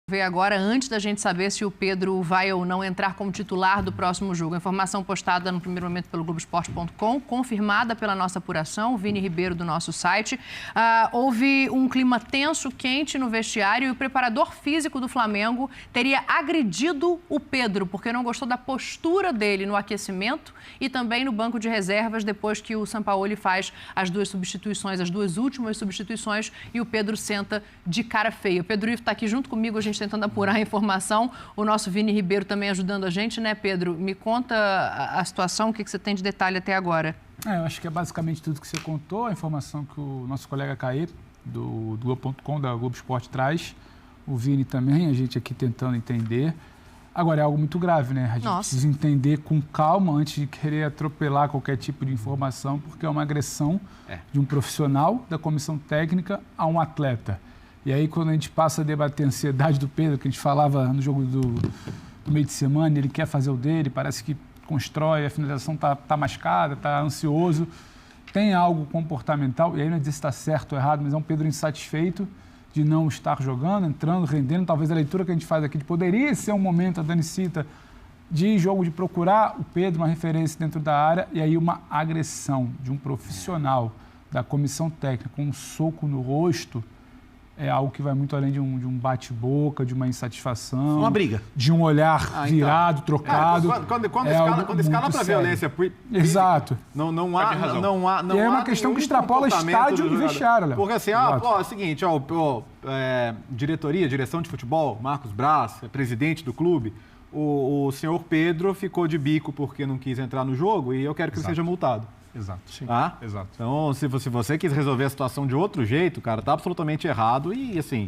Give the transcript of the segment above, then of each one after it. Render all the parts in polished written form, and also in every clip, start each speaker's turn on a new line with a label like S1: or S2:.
S1: Ver agora, antes da gente saber se o Pedro vai ou não entrar como titular do próximo jogo. A informação postada no primeiro momento pelo Globoesporte.com, confirmada pela nossa apuração, Vini Ribeiro do nosso site. Houve um clima tenso, quente no vestiário e o preparador físico do Flamengo teria agredido o Pedro, porque não gostou da postura dele no aquecimento e também no banco de reservas, depois que o Sampaoli faz as duas substituições, as duas últimas substituição, e o Pedro senta de cara feia. O Pedro Ivo está aqui junto comigo, a gente tentando apurar a informação. O nosso Vini Ribeiro também ajudando a gente, né, Pedro? Me conta a situação, o que você tem de detalhe até agora.
S2: Eu acho que é basicamente tudo que você contou, a informação que o nosso colega Caê, do Globo.com, da Globo Esporte, traz. O Vini também, a gente aqui tentando entender. Agora, é algo muito grave, né? A gente precisa entender com calma antes de querer atropelar qualquer tipo de informação, porque é uma agressão de um profissional da comissão técnica a um atleta. E aí, quando a gente passa a debater a ansiedade do Pedro, que a gente falava no jogo do meio de semana, ele quer fazer o dele, parece que constrói, a finalização está mascada, está ansioso, tem algo comportamental, e aí não é dizer se está certo ou errado, mas é um Pedro insatisfeito de não estar jogando, entrando, rendendo. Talvez a leitura que a gente faz aqui de poderia ser um momento, a Dani cita, de jogo de procurar o Pedro, uma referência dentro da área, e aí uma agressão de um profissional da comissão técnica com um soco no rosto, é algo que vai muito além de um bate-boca, de uma insatisfação.
S3: Uma briga.
S2: De um olhar virado, trocado.
S4: Quando escala para violência.
S2: Exato.
S4: Não há.
S2: E é uma questão que extrapola estádio e vestiário, Léo.
S4: Porque assim, é o seguinte, direção de futebol, Marcos Braz, presidente do clube, o senhor Pedro ficou de bico porque não quis entrar no jogo e eu quero que ele seja multado.
S3: Exato. Sim.
S4: Tá?
S3: Exato.
S4: Então, se você quis resolver a situação de outro jeito, cara, tá absolutamente errado e, assim,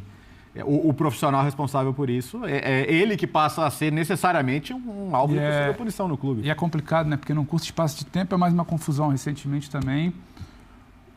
S4: o profissional responsável por isso é ele que passa a ser necessariamente um alvo de possível punição no clube.
S2: E é complicado, né? Porque num curto espaço de tempo é mais uma confusão. Recentemente também,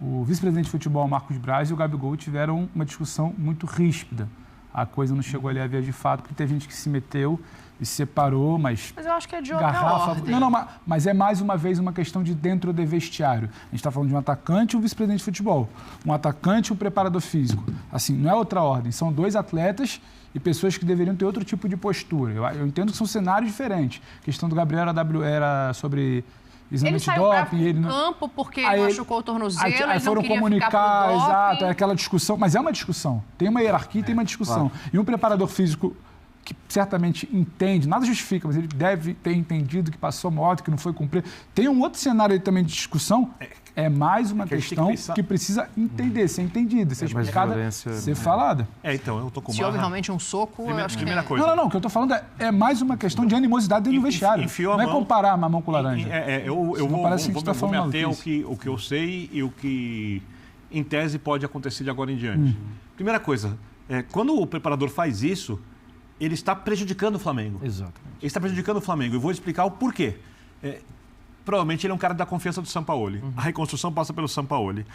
S2: o vice-presidente de futebol, Marcos Braz, e o Gabigol tiveram uma discussão muito ríspida. A coisa não chegou ali a ver de fato, porque teve gente que se meteu e se separou, mas
S1: eu acho que é de outra ordem.
S2: Não, mas é mais uma vez uma questão de dentro do vestiário. A gente está falando de um atacante e um vice-presidente de futebol. Um atacante e um preparador físico. Assim, não é outra ordem. São dois atletas e pessoas que deveriam ter outro tipo de postura. Eu entendo que são cenários diferentes. A questão do Gabriel era sobre exame de doping.
S1: Ele saiu campo porque machucou o tornozelo,
S2: aí foram comunicar, exato, é aquela discussão. Mas é uma discussão. Tem uma hierarquia e tem uma discussão. Claro. E um preparador físico que certamente entende, nada justifica, mas ele deve ter entendido que passou moto, que não foi cumprido. Tem um outro cenário aí também de discussão, é mais uma questão que precisa entender, ser entendida, ser explicada, ser falada.
S3: Então, eu tô com
S1: Se houve realmente um soco, eu acho
S3: primeira
S1: que...
S3: coisa.
S2: Não, o que eu tô falando é mais uma questão de animosidade dentro do vestiário. Não é comparar a mamão com laranja.
S3: Eu vou me ater ao que eu sei e o que, em tese, pode acontecer de agora em diante. Primeira coisa, quando o preparador faz isso, ele está prejudicando o Flamengo.
S2: Exatamente.
S3: Ele está prejudicando o Flamengo. Eu vou explicar o porquê. Provavelmente ele é um cara da confiança do Sampaoli. A reconstrução passa pelo Sampaoli.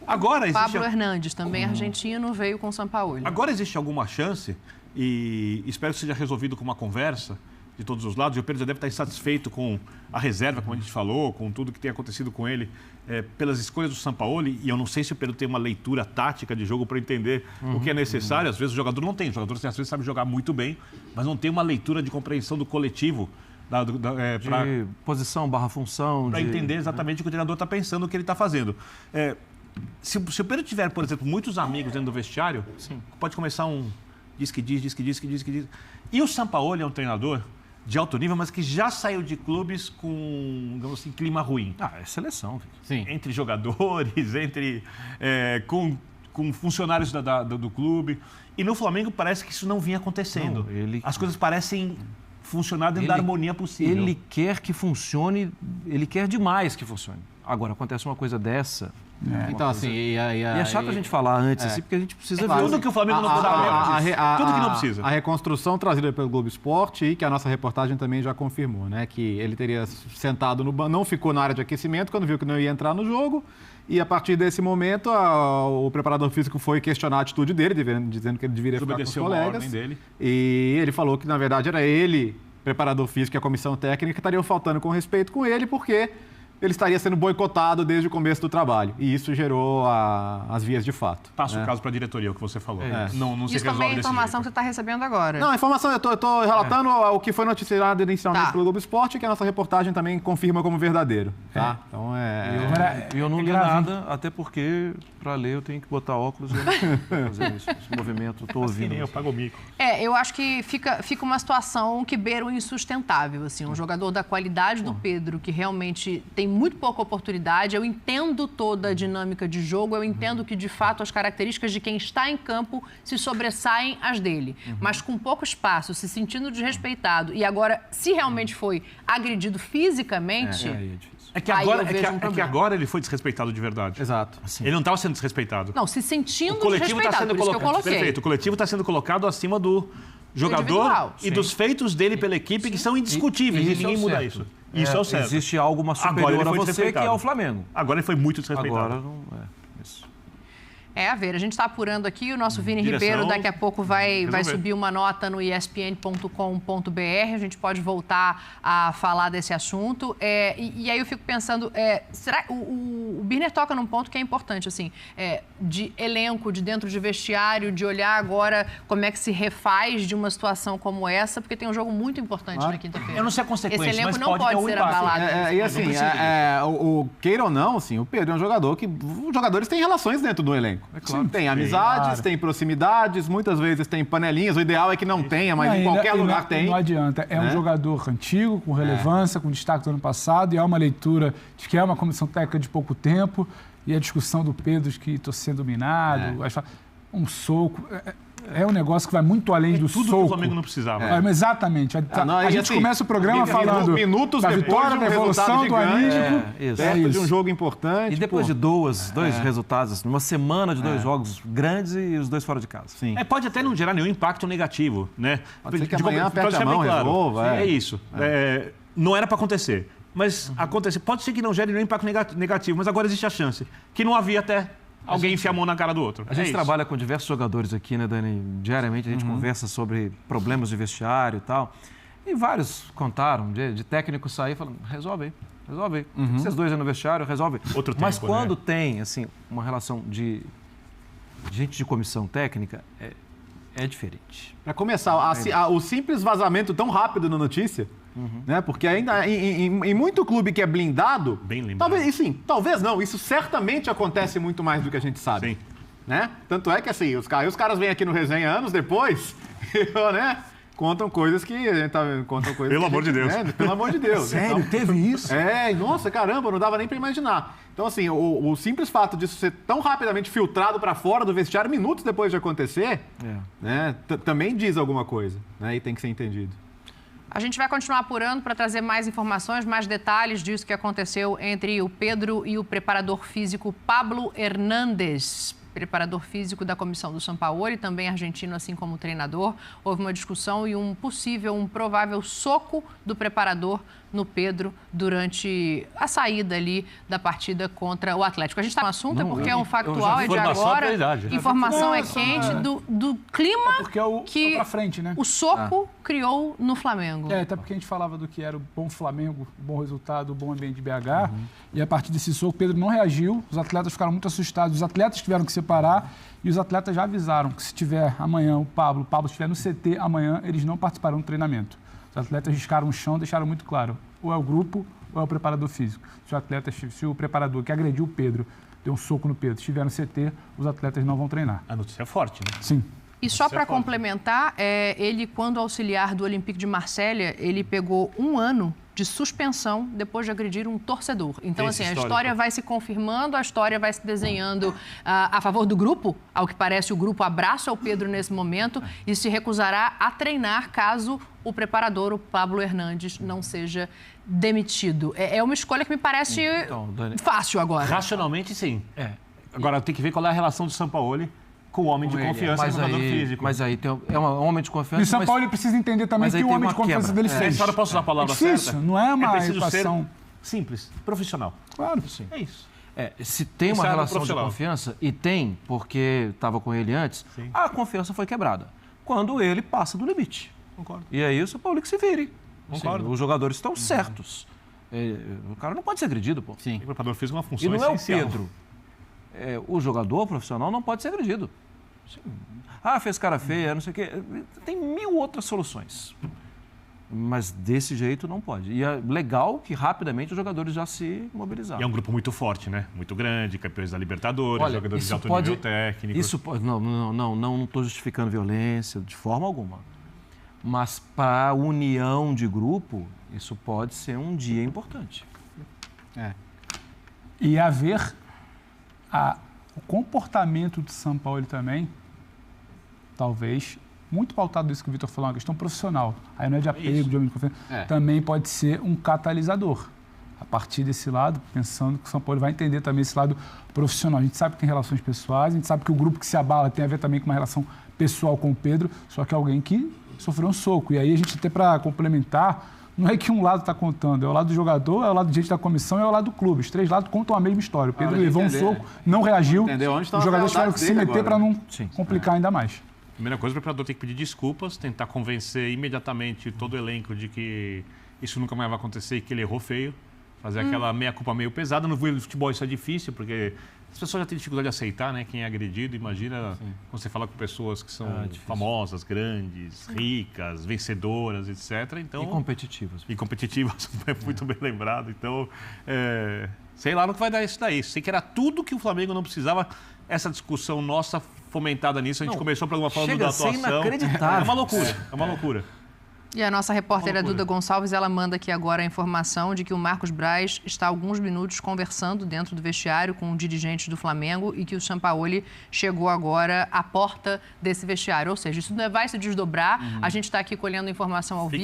S3: Agora existe...
S1: Pablo Hernandes, também argentino, veio com o Sampaoli.
S3: Agora existe alguma chance, e espero que seja resolvido com uma conversa de todos os lados, e o Pedro já deve estar insatisfeito com a reserva, como a gente falou, com tudo que tem acontecido com ele, pelas escolhas do Sampaoli, e eu não sei se o Pedro tem uma leitura tática de jogo para entender o que é necessário. Às vezes o jogador não tem, o jogador às vezes sabe jogar muito bem, mas não tem uma leitura de compreensão do coletivo,
S5: de posição barra função.
S3: Para entender exatamente o que o treinador está pensando, o que ele está fazendo. Se o Pedro tiver, por exemplo, muitos amigos dentro do vestiário, pode começar um diz que diz. E o Sampaoli é um treinador de alto nível, mas que já saiu de clubes com, digamos assim, clima ruim.
S5: É seleção.
S3: Sim. Entre jogadores, com funcionários do clube. E no Flamengo parece que isso não vinha acontecendo. As coisas parecem funcionar dentro da harmonia possível.
S5: Ele quer que funcione, ele quer demais que funcione. Agora, acontece uma coisa dessa...
S4: Então, assim... E
S5: é chato a gente falar antes, assim, porque a gente precisa ver...
S3: Tudo que o Flamengo não precisa. Tudo que não precisa.
S4: A reconstrução trazida pelo Globo Esporte, e que a nossa reportagem também já confirmou, né? Que ele teria sentado no banco, não ficou na área de aquecimento, quando viu que não ia entrar no jogo, e a partir desse momento, o preparador físico foi questionar a atitude dele, dizendo que ele deveria ficar com os colegas.
S3: Dele.
S4: E ele falou que, na verdade, era ele, preparador físico e a comissão técnica, que estariam faltando com respeito com ele, porque ele estaria sendo boicotado desde o começo do trabalho. E isso gerou as vias de fato.
S3: Passa o caso para a diretoria, o que você falou. Não se
S1: isso
S3: resolve
S1: também é
S3: desse
S1: informação
S3: jeito.
S1: que você está recebendo agora.
S4: Não, a informação, eu estou relatando o que foi noticiado inicialmente pelo Globo Esporte, que a nossa reportagem também confirma como verdadeiro. Tá? Então
S5: E eu não li nada, até porque, para ler, eu tenho que botar óculos e eu não estou fazendo esse movimento, estou ouvindo.
S3: Eu pago o mico.
S1: Eu acho que fica uma situação que beira o insustentável. Assim, um jogador da qualidade do Pedro, que realmente tem muito pouca oportunidade. Eu entendo toda a dinâmica de jogo, eu entendo que, de fato, as características de quem está em campo se sobressaem às dele. Mas com pouco espaço, se sentindo desrespeitado e agora, se realmente foi agredido fisicamente...
S5: É difícil.
S3: É que agora ele foi desrespeitado de verdade.
S4: Exato.
S5: Assim,
S3: Ele não estava sendo desrespeitado.
S1: Não, se sentindo
S3: O coletivo está
S1: desrespeitado,
S3: sendo
S1: por isso que eu
S3: colocado.
S1: coloquei.
S3: Perfeito. O coletivo está sendo colocado acima do jogador
S1: individual.
S3: e dos feitos dele pela equipe, que são indiscutíveis. E ninguém muda isso. Isso é o certo.
S5: Existe algo
S3: Agora ele
S5: superior a
S3: foi
S5: você, que
S3: desrespeitado.
S5: é o Flamengo.
S3: Agora ele foi muito desrespeitado.
S5: Agora não é isso.
S1: A ver, a gente está apurando aqui, o nosso Vini
S3: Direção,
S1: Ribeiro daqui a pouco vai
S3: resolver.
S1: subir uma nota no espn.com.br, a gente pode voltar a falar desse assunto. E aí eu fico pensando, será o Birner toca num ponto que é importante, assim, de elenco, de dentro de vestiário, de olhar agora como é que se refaz de uma situação como essa, porque tem um jogo muito importante na quinta-feira.
S3: Eu não sei a consequência,
S1: Esse elenco
S3: mas
S1: não pode
S3: ter um
S1: ser
S3: impacto.
S1: abalado.
S4: E assim, queira ou não, assim, o Pedro é um jogador que... Os jogadores têm relações dentro do elenco.
S2: claro.
S4: Tem amizades, tem proximidades, muitas vezes tem panelinhas. O ideal é que não tenha, mas em qualquer lugar tem.
S2: Não adianta. É um jogador antigo, com relevância, com destaque do ano passado, e há uma leitura de que é uma comissão técnica de pouco tempo, e a discussão do Pedro de que estou sendo dominado, um soco... É um negócio que vai muito além do
S3: tudo
S2: soco.
S3: que o Flamengo não precisava.
S2: Exatamente. A gente começa o programa falando
S4: minutos
S2: da vitória, da evolução, do anímico.
S4: Perto de um jogo importante.
S5: E depois de dois resultados, numa semana de dois jogos grandes e os dois fora de casa.
S4: Sim.
S3: Pode até não gerar nenhum impacto negativo, né?
S4: Pode ser que amanhã aperte a mão, resolva.
S3: É isso. Não era para acontecer. Mas aconteceu. Pode ser que não gere nenhum impacto negativo, mas agora existe a chance. Que não havia até alguém enfiar a mão na cara do outro.
S5: A gente trabalha com diversos jogadores aqui, né, Dani? Diariamente a gente conversa sobre problemas de vestiário e tal. E vários contaram de técnico sair falando, resolve aí. Vocês dois aí no vestiário, resolve.
S3: Outro tempo,
S5: Mas quando tem, assim, uma relação de gente de comissão técnica, é diferente.
S4: Para começar, o simples vazamento tão rápido na notícia, né? Porque ainda em muito clube que é blindado,
S3: bem lembrado.
S4: Talvez não, isso certamente acontece muito mais do que a gente sabe.
S3: Sim.
S4: Né? Tanto é que assim, os caras vêm aqui no Resenha anos depois, né? Contam coisas que a gente contam coisas.
S3: Pelo amor de Deus.
S4: Pelo amor de Deus.
S2: Sério? Teve isso?
S4: Nossa, caramba, não dava nem para imaginar. Então, assim, o simples fato disso ser tão rapidamente filtrado para fora do vestiário, minutos depois de acontecer, né, também diz alguma coisa, né? E tem que ser entendido.
S1: A gente vai continuar apurando para trazer mais informações, mais detalhes disso que aconteceu entre o Pedro e o preparador físico Pablo Hernández, preparador físico da comissão do Sampaoli, também argentino, assim como o treinador. Houve uma discussão e um provável soco do preparador no Pedro durante a saída ali da partida contra o Atlético. A gente está no assunto porque é um factual, é de agora. Informação é quente do clima que
S2: pra frente, né?
S1: o soco criou no Flamengo.
S2: Até porque a gente falava do que era o bom Flamengo, o bom resultado, o bom ambiente de BH. E a partir desse soco, Pedro não reagiu. Os atletas ficaram muito assustados. Os atletas tiveram que separar e os atletas já avisaram que se tiver amanhã o Pablo estiver no CT amanhã, eles não participarão do treinamento. Os atletas riscaram o chão, deixaram muito claro. Ou é o grupo ou é o preparador físico. Se o preparador que agrediu o Pedro, deu um soco no Pedro, estiver no CT, os atletas não vão treinar.
S3: A notícia é forte, né?
S2: Sim.
S1: E só para complementar, ele, quando auxiliar do Olympique de Marselha, ele pegou 1 ano de suspensão depois de agredir um torcedor. Então, assim, a história vai se confirmando, a história vai se desenhando a favor do grupo. Ao que parece, o grupo abraça o Pedro nesse momento e se recusará a treinar caso o preparador, o Pablo Hernández, não seja demitido. É uma escolha que me parece fácil agora.
S3: Racionalmente, sim. Agora, tem que ver qual é a relação do Sampaoli com o homem de confiança do jogador físico.
S5: Mas aí é um homem de confiança.
S2: E o São Paulo precisa entender também que o homem de confiança dele fez.
S3: Só posso usar a palavra
S2: certa? Não é uma
S3: equação simples, profissional.
S2: Claro.
S3: Sim. É isso.
S5: Se tem uma relação de confiança, e tem, porque estava com ele antes, a confiança foi quebrada. Quando ele passa do limite.
S3: Concordo.
S5: E é isso, o Paulo que se vire.
S3: Concordo.
S5: Os jogadores estão certos. O cara não pode ser agredido, pô.
S4: Sim.
S3: O preparador físico é uma função
S5: E não
S3: essencial.
S5: é o Pedro. O jogador profissional não pode ser agredido. Fez cara feia, não sei o quê. Tem 1000 outras soluções. Mas desse jeito não pode. E é legal que rapidamente os jogadores já se mobilizaram.
S3: E é um grupo muito forte, né? Muito grande, campeões da Libertadores,
S5: Olha,
S3: jogadores de
S5: isso
S3: alto
S5: pode-
S3: nível técnico.
S5: Isso pode. Não estou justificando violência de forma alguma. Mas para a união de grupo, isso pode ser um dia importante.
S2: E haver o comportamento do São Paulo também, talvez, muito pautado nisso que o Vitor falou, uma questão profissional. Aí não é de apego, de homem de confiança. Também pode ser um catalisador. A partir desse lado, pensando que o São Paulo vai entender também esse lado profissional. A gente sabe que tem relações pessoais, a gente sabe que o grupo que se abala tem a ver também com uma relação pessoal com o Pedro, só que é alguém que sofreu um soco. E aí a gente até para complementar, não é que um lado está contando, é o lado do jogador, é o lado de gente da comissão e é o lado do clube. Os três lados contam a mesma história. O Pedro levou um soco, não reagiu, os jogadores tiveram que se meter para não complicar ainda mais.
S3: Primeira coisa, o preparador tem que pedir desculpas, tentar convencer imediatamente todo o elenco de que isso nunca mais vai acontecer e que ele errou feio. Fazer aquela meia-culpa meio pesada. No futebol isso é difícil, porque as pessoas já têm dificuldade de aceitar, né? Quem é agredido, imagina quando você fala com pessoas que são famosas, grandes, ricas, vencedoras, etc. Então,
S5: E competitivas.
S3: E competitivas, é muito bem lembrado. Então, sei lá no que vai dar isso daí. Sei que era tudo que o Flamengo não precisava. Essa discussão nossa fomentada nisso, a gente começou o programa falando da atuação.
S5: Chega a ser inacreditável.
S3: É uma loucura, é uma loucura.
S1: E a nossa repórter Duda Gonçalves, ela manda aqui agora a informação de que o Marcos Braz está há alguns minutos conversando dentro do vestiário com dirigentes do Flamengo e que o Sampaoli chegou agora à porta desse vestiário. Ou seja, isso vai se desdobrar. A gente está aqui colhendo informação ao vivo.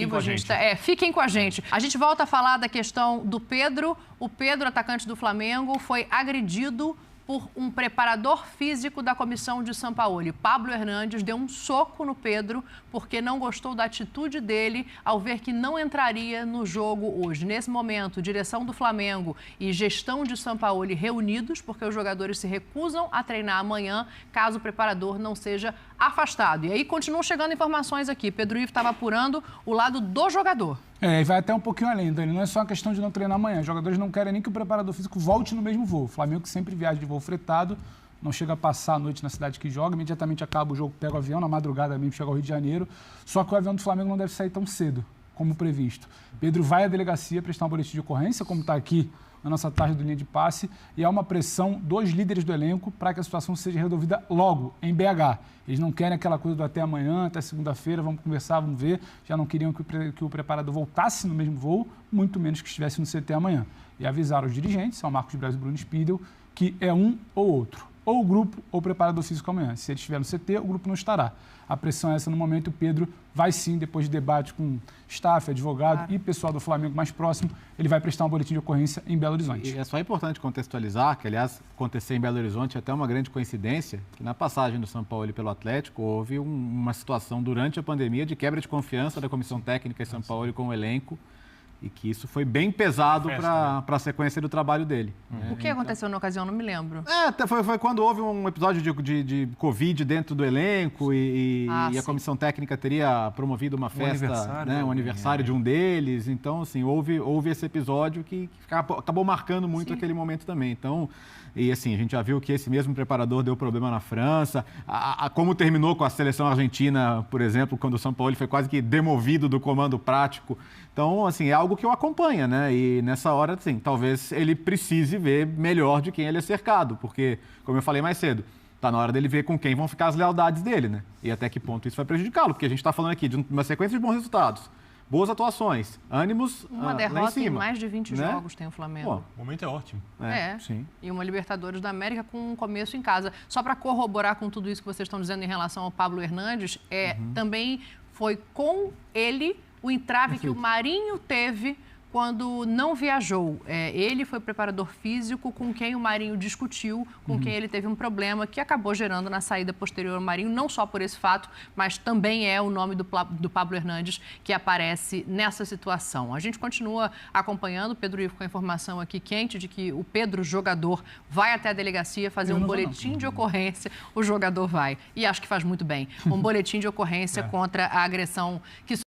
S1: Fiquem com a gente. A gente volta a falar da questão do Pedro. O Pedro, atacante do Flamengo, foi agredido por um preparador físico da comissão de Sampaoli. Pablo Hernandes deu um soco no Pedro porque não gostou da atitude dele ao ver que não entraria no jogo hoje. Nesse momento, direção do Flamengo e gestão de Sampaoli reunidos, porque os jogadores se recusam a treinar amanhã caso o preparador não seja afastado. E aí continuam chegando informações aqui. Pedro Ivo estava apurando o lado do jogador.
S2: E vai até um pouquinho além, Dani. Não é só uma questão de não treinar amanhã. Os jogadores não querem nem que o preparador físico volte no mesmo voo. O Flamengo que sempre viaja de voo fretado, não chega a passar a noite na cidade que joga, imediatamente acaba o jogo, pega o avião, na madrugada mesmo chega ao Rio de Janeiro. Só que o avião do Flamengo não deve sair tão cedo como previsto. Pedro vai à delegacia prestar um boletim de ocorrência, como está aqui na nossa tarde do linha de passe, e há uma pressão dos líderes do elenco para que a situação seja resolvida logo, em BH. Eles não querem aquela coisa do até amanhã, até segunda-feira, vamos conversar, vamos ver. Já não queriam que o preparador voltasse no mesmo voo, muito menos que estivesse no CT amanhã. E avisaram os dirigentes, São Marcos Braz e Bruno Spindel, que é um ou outro. Ou o grupo ou o preparador físico amanhã. Se ele estiver no CT, o grupo não estará. A pressão é essa no momento. O Pedro vai sim, depois de debate com staff, advogado e pessoal do Flamengo mais próximo, ele vai prestar um boletim de ocorrência em Belo Horizonte.
S4: E é só importante contextualizar que, aliás, acontecer em Belo Horizonte é até uma grande coincidência, que na passagem do São Paulo pelo Atlético houve uma situação durante a pandemia de quebra de confiança da comissão técnica em São Paulo com o elenco, e que isso foi bem pesado para a sequência do trabalho dele.
S1: O que aconteceu na ocasião? Não me lembro.
S4: Foi quando houve um episódio de Covid dentro do elenco e a comissão técnica teria promovido uma festa, um aniversário de um deles. Então, assim, houve esse episódio que acabou marcando muito aquele momento também. Então, e assim, a gente já viu que esse mesmo preparador deu problema na França. Como terminou com a seleção argentina, por exemplo, quando o São Paulo foi quase que demovido do comando prático. Então, assim, é algo que o acompanha, né? E nessa hora, assim, talvez ele precise ver melhor de quem ele é cercado, porque, como eu falei mais cedo, está na hora dele ver com quem vão ficar as lealdades dele, né? E até que ponto isso vai prejudicá-lo, porque a gente está falando aqui de uma sequência de bons resultados, boas atuações, ânimos
S1: uma
S4: lá
S1: derrota
S4: em cima,
S1: em mais de 20
S4: né?
S1: jogos tem o Flamengo.
S3: O momento é ótimo.
S4: Sim.
S1: E uma Libertadores da América com um começo em casa. Só para corroborar com tudo isso que vocês estão dizendo em relação ao Pablo Hernandes, também foi com ele o entrave que o Marinho teve quando não viajou. Ele foi o preparador físico com quem o Marinho discutiu, com quem ele teve um problema que acabou gerando na saída posterior ao Marinho, não só por esse fato, mas também é o nome do Pablo Hernandes que aparece nessa situação. A gente continua acompanhando, Pedro Ivo com a informação aqui quente de que o Pedro, jogador, vai até a delegacia fazer um boletim de ocorrência, o jogador vai. E acho que faz muito bem. Um boletim de ocorrência contra a agressão que